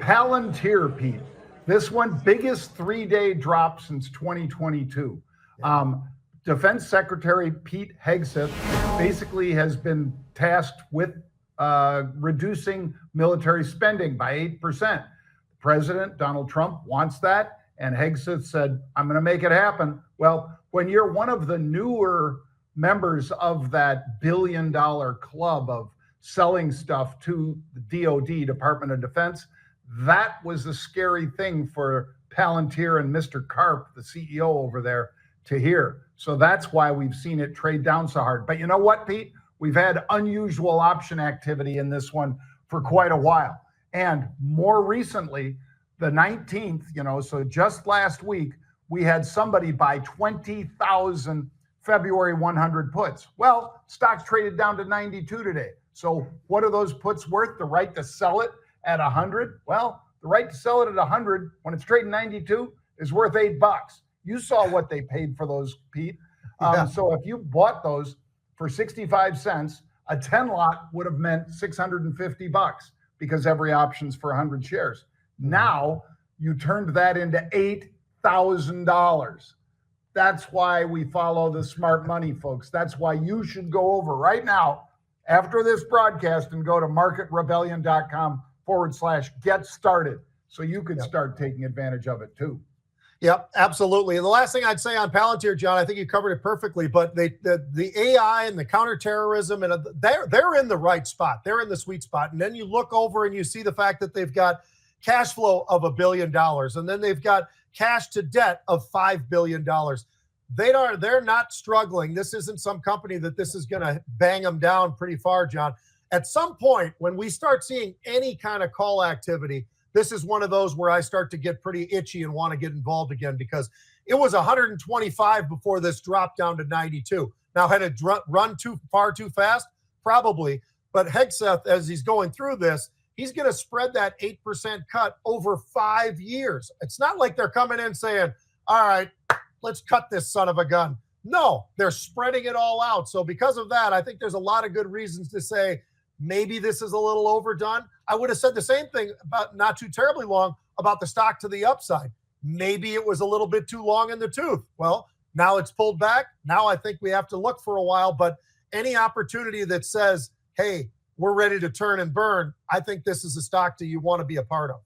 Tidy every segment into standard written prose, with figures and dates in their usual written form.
Palantir, Pete. This one, biggest 3-day drop since 2022. Defense Secretary Pete Hegseth basically has been tasked with reducing military spending by 8%. President Donald Trump wants that, and Hegseth said, I'm going to make it happen. Well, when you're one of the newer members of that billion-dollar club of selling stuff to the DoD, Department of Defense, that was a scary thing for Palantir and Mr. Karp, the CEO over there, to hear. So that's why we've seen it trade down so hard. But you know what, Pete? We've had unusual option activity in this one for quite a while. And more recently, the 19th, so just last week, we had somebody buy 20,000 February 100 puts. Well, stocks traded down to 92 today. So what are those puts worth? The right to sell it at 100? Well, the right to sell it at 100 when it's trading 92 is worth $8. You saw what they paid for those, Pete. So if you bought those for 65 cents, a 10 lot would have meant $650 because every option's for 100 shares. Now you turned that into $8,000. That's why we follow the smart money, folks. That's why you should go over right now after this broadcast and go to marketrebellion.com/get started so you could start taking advantage of it too. Yep, absolutely. And the last thing I'd say on Palantir, John, I think you covered it perfectly, but the AI and the counterterrorism, and they're in the right spot. They're in the sweet spot. And then you look over and you see the fact that they've got cash flow of $1 billion, and then they've got cash to debt of $5 billion. They're not struggling. This isn't some company that this is going to bang them down pretty far, John. At some point, when we start seeing any kind of call activity, this is one of those where I start to get pretty itchy and want to get involved again, because it was 125 before this dropped down to 92. Now, had it run too far too fast? Probably. But Hegseth, as he's going through this, he's going to spread that 8% cut over 5 years. It's not like they're coming in saying, all right, let's cut this son of a gun. No, they're spreading it all out. So because of that, I think there's a lot of good reasons to say maybe this is a little overdone. I would have said the same thing about not too terribly long about the stock to the upside. Maybe it was a little bit too long in the tooth. Well, now it's pulled back. Now I think we have to look for a while. But any opportunity that says, hey, we're ready to turn and burn, I think this is a stock that you want to be a part of.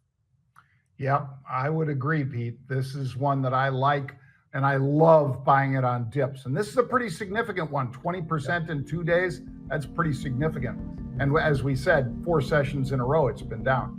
Yeah, I would agree, Pete. This is one that I like, and I love buying it on dips. And this is a pretty significant one, 20% in 2 days. That's pretty significant. And as we said, 4 sessions in a row, it's been down.